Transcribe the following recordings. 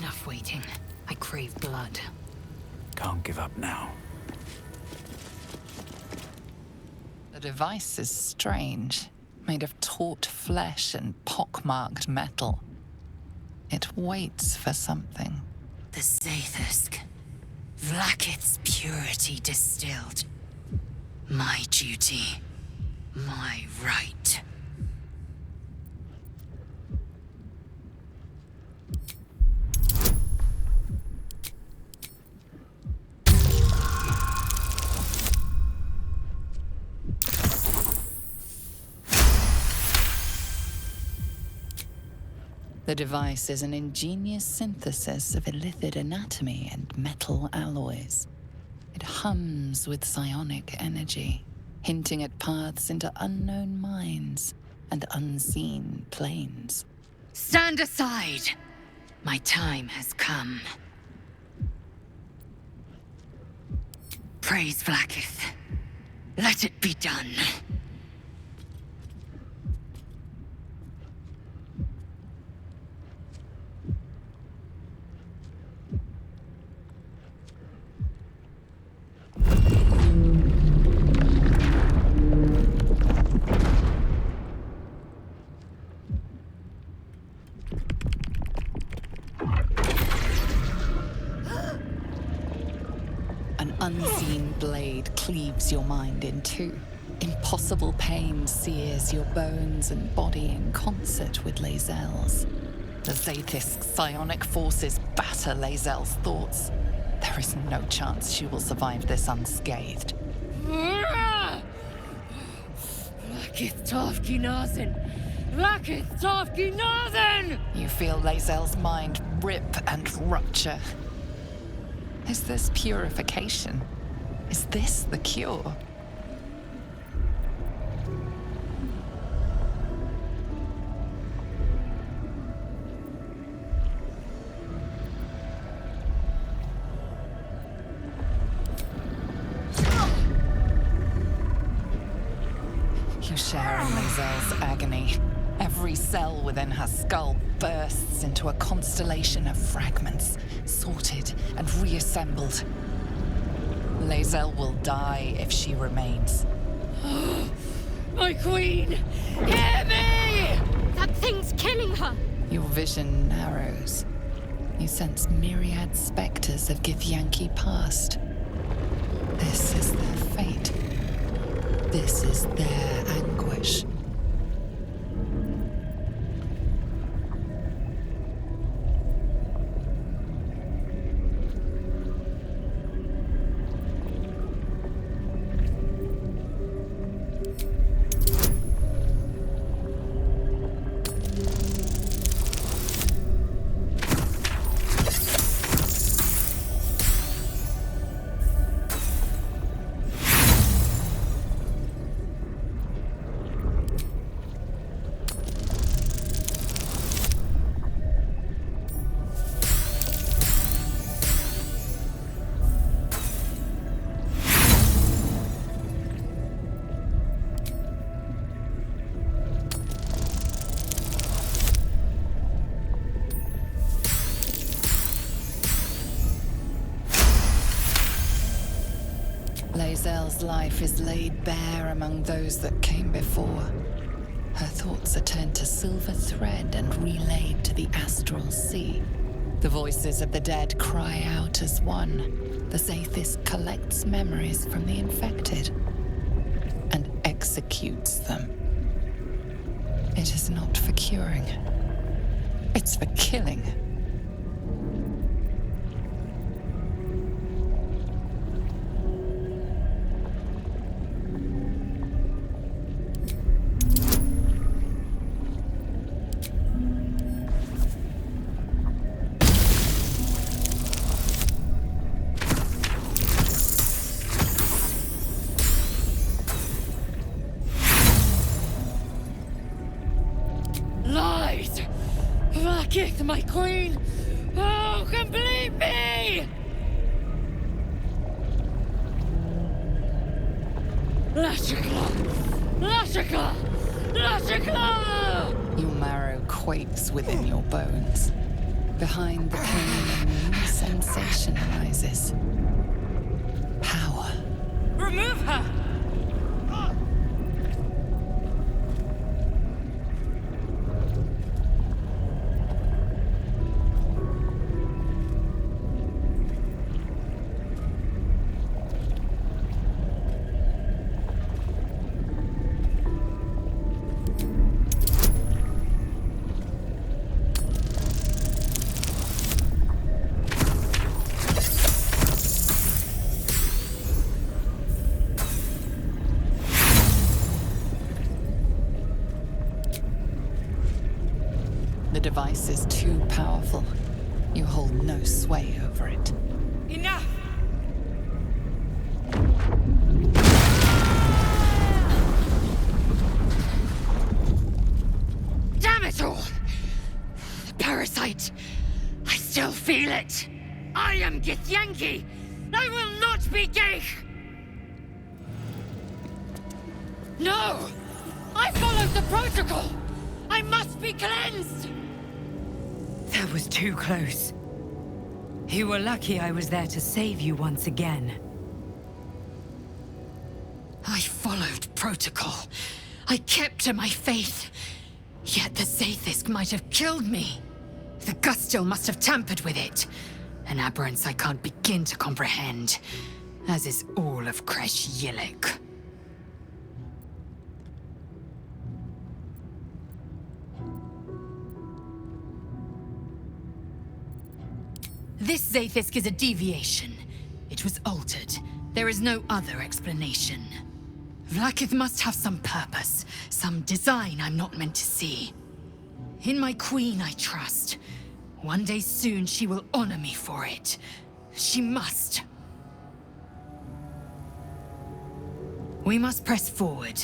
Enough waiting. I crave blood. Can't give up now. The device is strange, made of taut flesh and pockmarked metal. It waits for something. The Zaithusk. Vlaakith's purity distilled. My duty. My right. The device is an ingenious synthesis of illithid anatomy and metal alloys. It hums with psionic energy, hinting at paths into unknown minds and unseen planes. Stand aside! My time has come. Praise Vlaakith. Let it be done. An unseen blade cleaves your mind in two. Impossible pain sears your bones and body in concert with Lae'zel's. The Zaithusk's psionic forces batter Lae'zel's thoughts. There is no chance she will survive this unscathed. Vlaakith Tafki Nazen! Vlaakith Tafki Nazen! You feel Lae'zel's mind rip and rupture. Is this purification? Is this the cure? You share in Lae'zel's agony. Every cell within her skull bursts into a constellation of fragments, sorted and reassembled. Lae'zel will die if she remains. My queen! Hear me! That thing's killing her! Your vision narrows. You sense myriad specters of Githyanki past. This is their fate. This is their anguish. Lae'zel's life is laid bare among those that came before. Her thoughts are turned to silver thread and relayed to the astral sea. The voices of the dead cry out as one. The Zaithusk collects memories from the infected and executes them. It is not for curing. It's for killing. Lies! Vlaakith, my queen! Oh, complete me! Lashika! Lashika! Lashika! Your marrow quakes within your bones. Behind the pain, a new sensation arises. Power. Remove her! The device is too powerful. You hold no sway over it. Enough! Damn it all! The parasite! I still feel it! I am Githyanki! I will not be Geich! No! I followed the protocol! I must be cleansed! That was too close. You were lucky I was there to save you once again. I followed protocol. I kept to my faith. Yet the Zaithisk might have killed me. The Gustil must have tampered with it. An aberrance I can't begin to comprehend. As is all of Kresh Yilik. This Zaithisk is a deviation. It was altered. There is no other explanation. Vlaakith must have some purpose, some design I'm not meant to see. In my queen I trust. One day soon she will honor me for it. She must. We must press forward.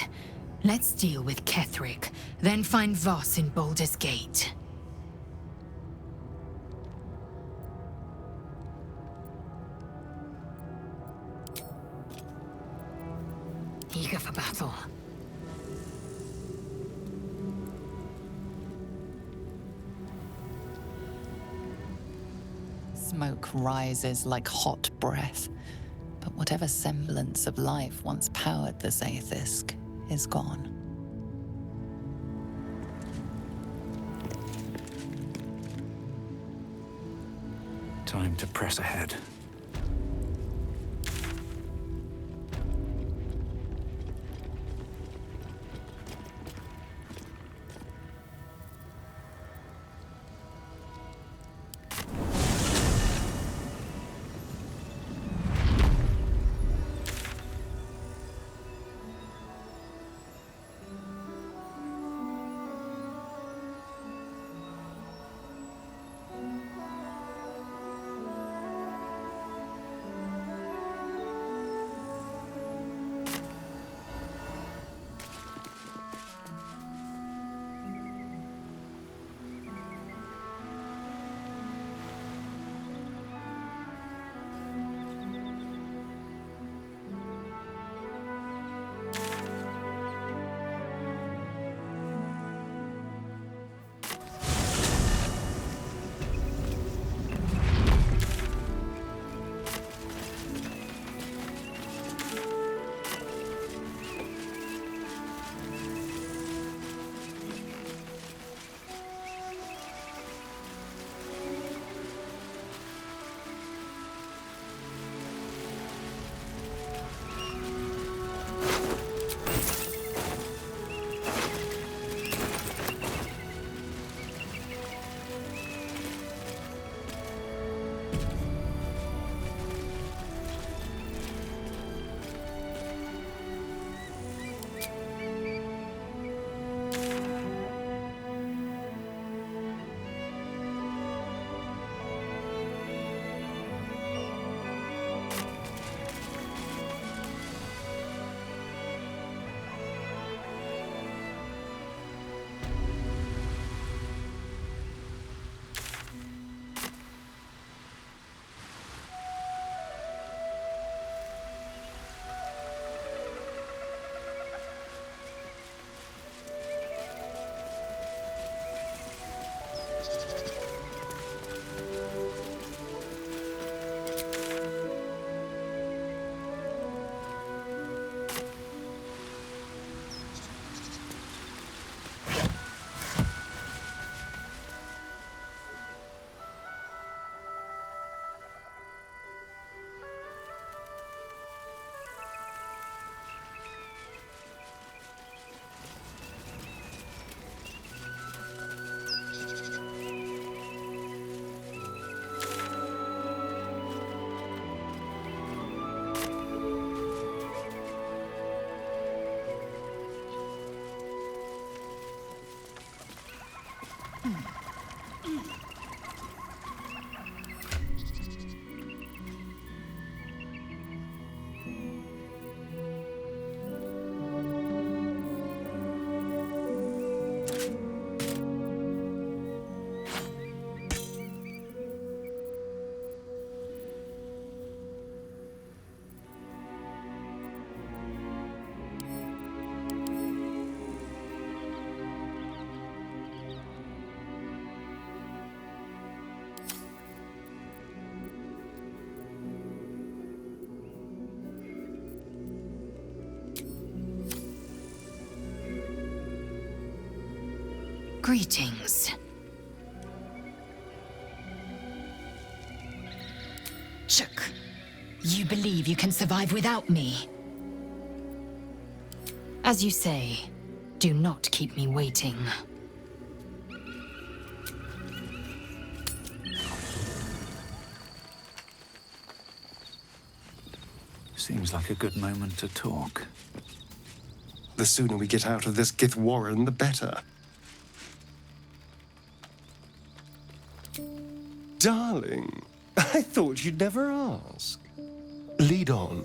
Let's deal with Ketheric, then find Voss in Baldur's Gate. Eager for battle. Smoke rises like hot breath, but whatever semblance of life once powered the Zaithisk is gone. Time to press ahead. Greetings. Chook, you believe you can survive without me? As you say, do not keep me waiting. Seems like a good moment to talk. The sooner we get out of this Gith Warren, the better. Darling, I thought you'd never ask. Lead on.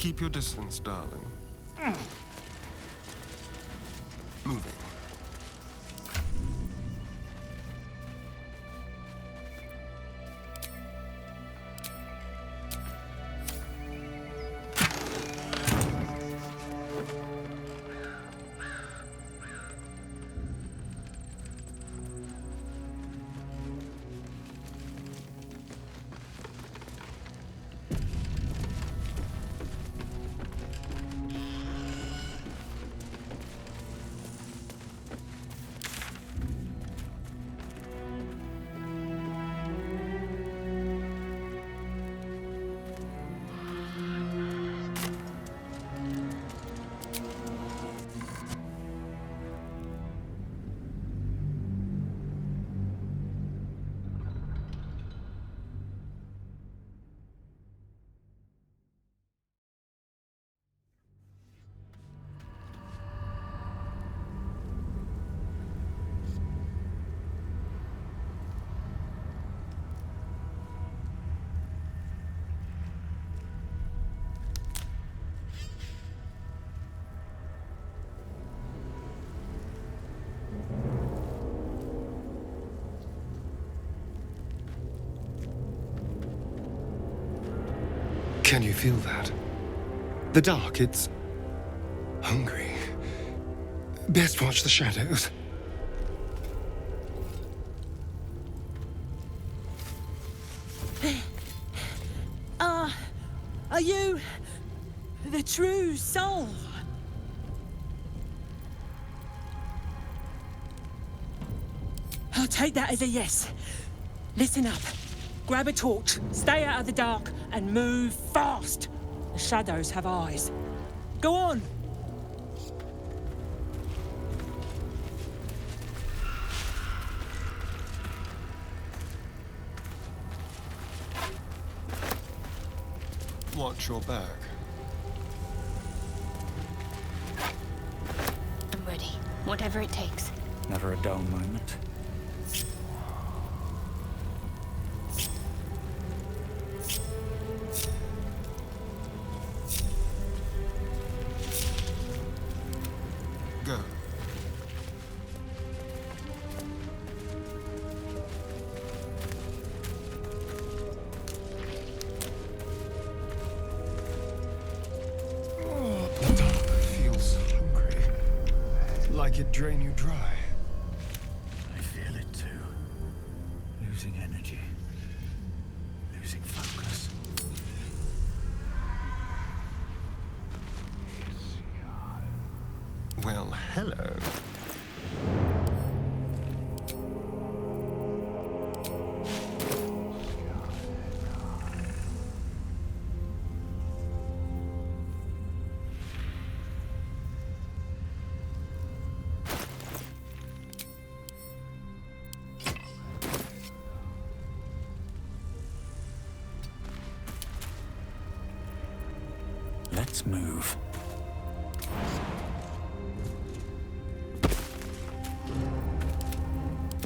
Keep your distance, darling. Moving. Can you feel that? The dark, it's hungry. Best watch the shadows. Are you the true soul? I'll take that as a yes. Listen up. Grab a torch, stay out of the dark, and move fast. The shadows have eyes. Go on! Watch your back. I'm ready. Whatever it takes. Never a dull moment. Go. Oh, the dark feels hungry. Like it drain you dry. I feel it too. Losing energy. Losing focus. Well, hello. Let's move.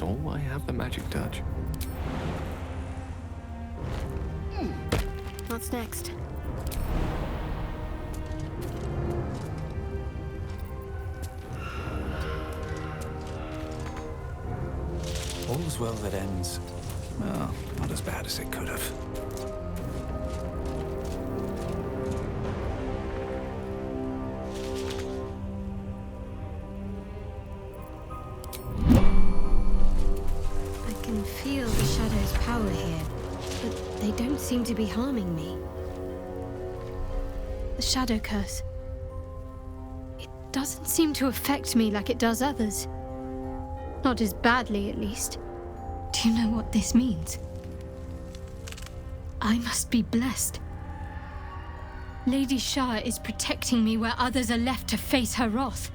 Oh, I have the magic touch. What's next? All's well that ends. Well, not as bad as it could have. I can feel the shadow's power here, but they don't seem to be harming me. The shadow curse. It doesn't seem to affect me like it does others. Not as badly, at least. Do you know what this means? I must be blessed. Lady Shah is protecting me where others are left to face her wrath.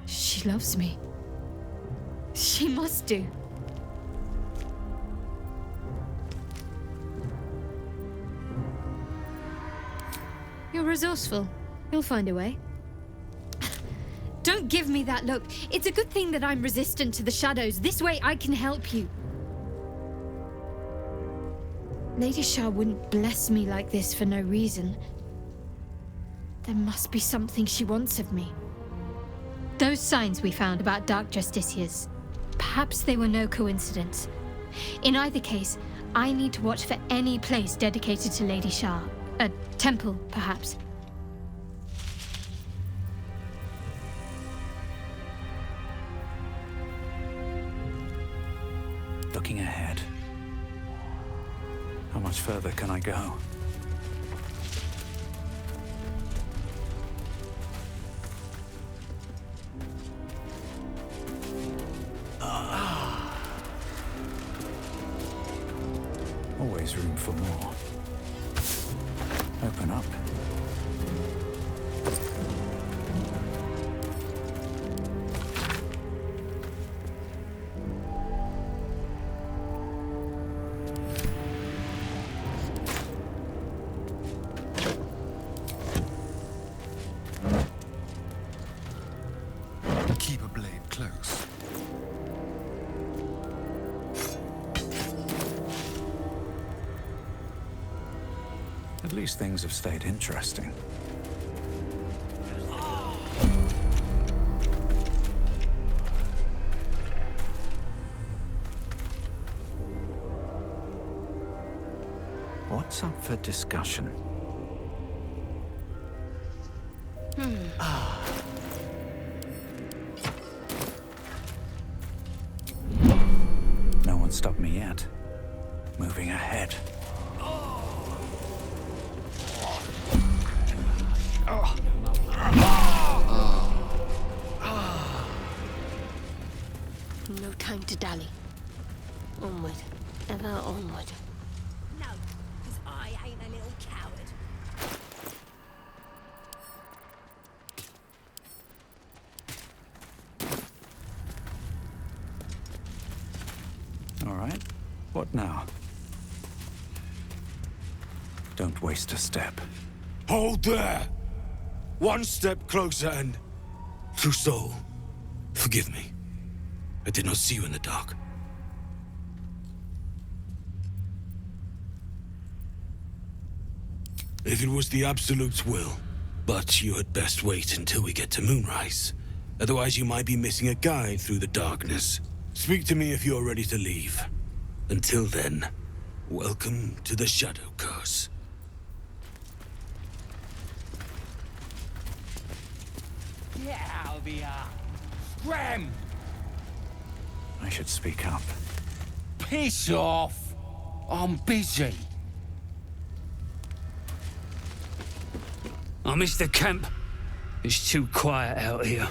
She loves me. She must do. You're resourceful. You'll find a way. Don't give me that look. It's a good thing that I'm resistant to the shadows. This way I can help you. Lady Shah wouldn't bless me like this for no reason. There must be something she wants of me. Those signs we found about Dark Justiciars, perhaps they were no coincidence. In either case, I need to watch for any place dedicated to Lady Shah. A temple, perhaps. Looking ahead. How much further can I go? Always room for more. Open up. Keep a blade close. At least things have stayed interesting. What's up for discussion? No one stopped me yet. Moving ahead. No time to dally. Onward. Ever onward. No, because I ain't a little coward. All right. What now? Don't waste a step. Hold there! One step closer and... True soul, forgive me. I did not see you in the dark. If it was the Absolute's will, but you had best wait until we get to Moonrise. Otherwise you might be missing a guide through the darkness. Speak to me if you're ready to leave. Until then, welcome to the Shadow Curse. Get out of here! Scram! I should speak up. Piss off! I'm busy. Mr. Kemp. It's too quiet out here.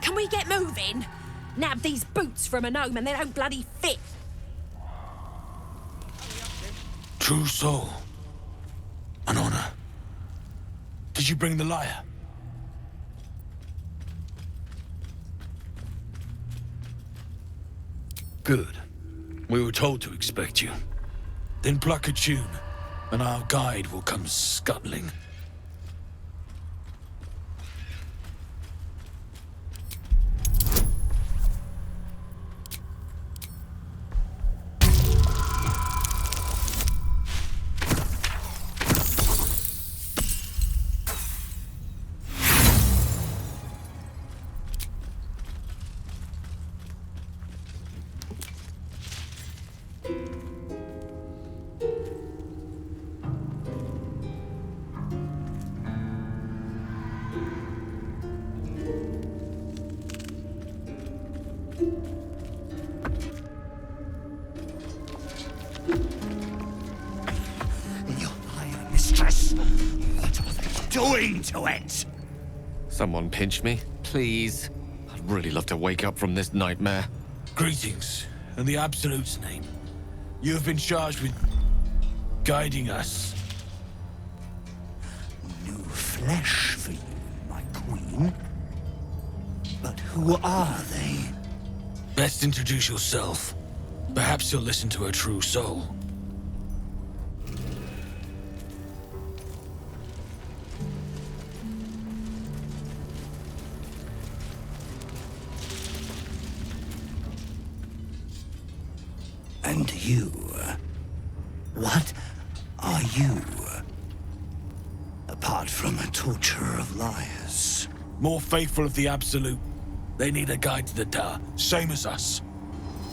Can we get moving? Nab these boots from a gnome and they don't bloody fit. True soul. An honor. Did you bring the lyre? Good. We were told to expect you. Then pluck a tune, and our guide will come scuttling. Doing to it? Someone pinch me, please. I'd really love to wake up from this nightmare. Greetings, in the Absolute's name. You have been charged with guiding us. New flesh for you, my queen. But who are they? Best introduce yourself. Perhaps you'll listen to a true soul. And you, What are you? Apart from a torturer of liars. More faithful of the Absolute. They need a guide to the Dar, same as us.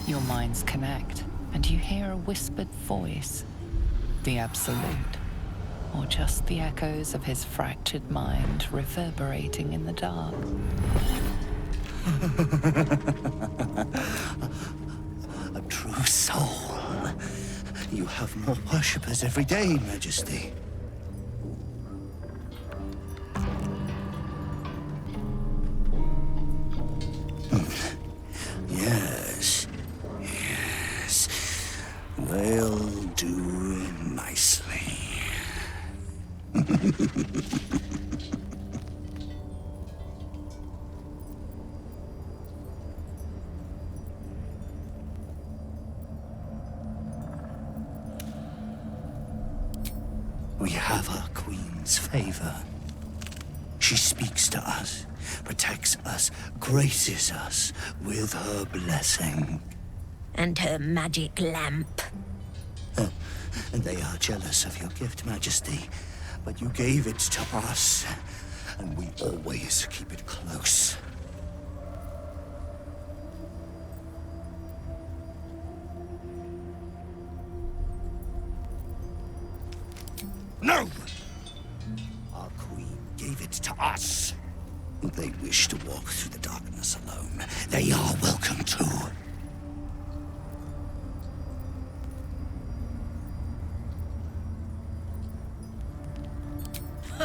Your minds connect, and you hear a whispered voice. The Absolute. Or just the echoes of his fractured mind reverberating in the dark. A true soul. You have more worshippers every day, Majesty. Yes. Yes. They'll do nicely. We have our queen's favor. She speaks to us, protects us, graces us with her blessing. And her magic lamp. And they are jealous of your gift, Majesty. But you gave it to us, and we always keep it close. No! Our queen gave it to us. They wish to walk through the darkness alone. They are welcome too.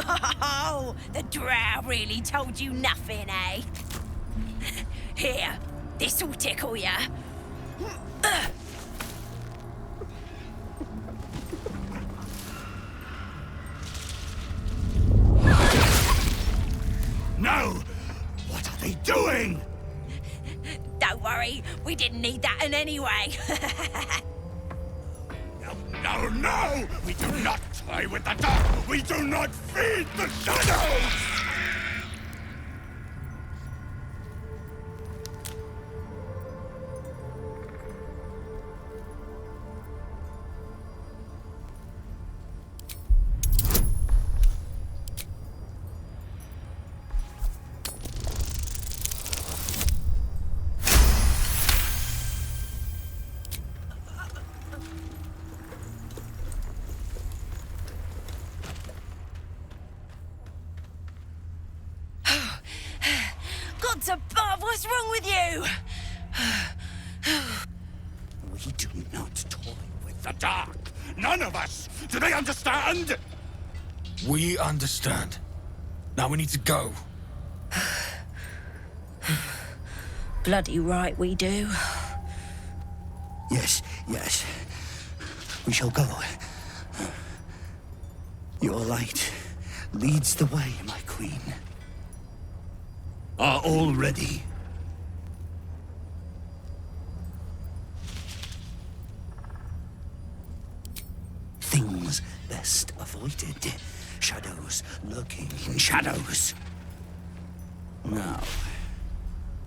Oh, the drow really told you nothing, eh? Here, this'll tickle ya. No! What are they doing? Don't worry, we didn't need that in any way. No! We do not toy with the dark! We do not feed the shadows! Gods above, what's wrong with you? We do not toy with the dark. None of us! Do they understand? We understand. Now we need to go. Bloody right we do. Yes. We shall go. Your light leads the way, my queen. Are all ready? Things best avoided. Shadows lurking in shadows. Now,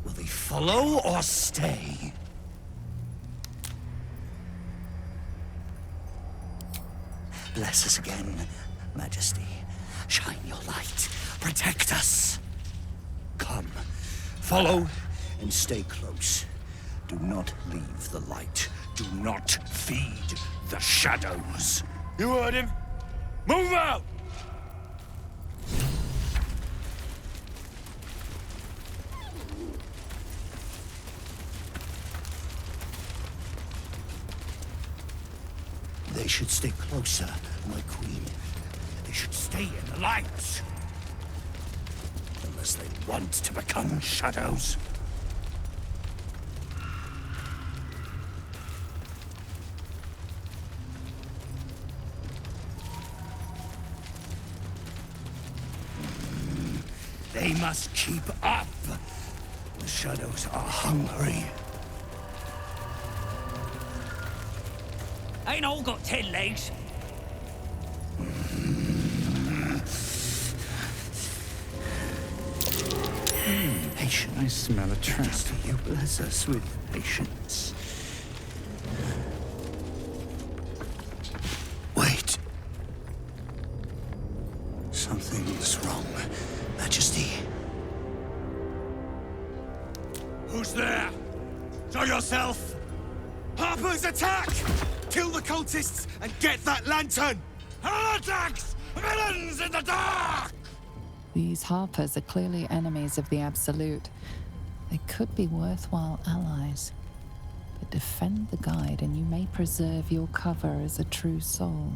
will they follow or stay? Bless us again, Majesty. Shine your light. Protect us. Come, follow and stay close. Do not leave the light. Do not feed the shadows. You heard him. Move out! They should stay closer, my queen. They should stay in the light. Unless they want to become shadows. They must keep up. The shadows are hungry. Ain't all got 10 legs. Patient, I smell a trap. You bless us with patience. wrong, Majesty. Who's there? Show yourself! Harper's attack! Kill the cultists and get that lantern! Heretics! Villains in the dark! These Harpers are clearly enemies of the Absolute. They could be worthwhile allies. But defend the guide and you may preserve your cover as a true soul.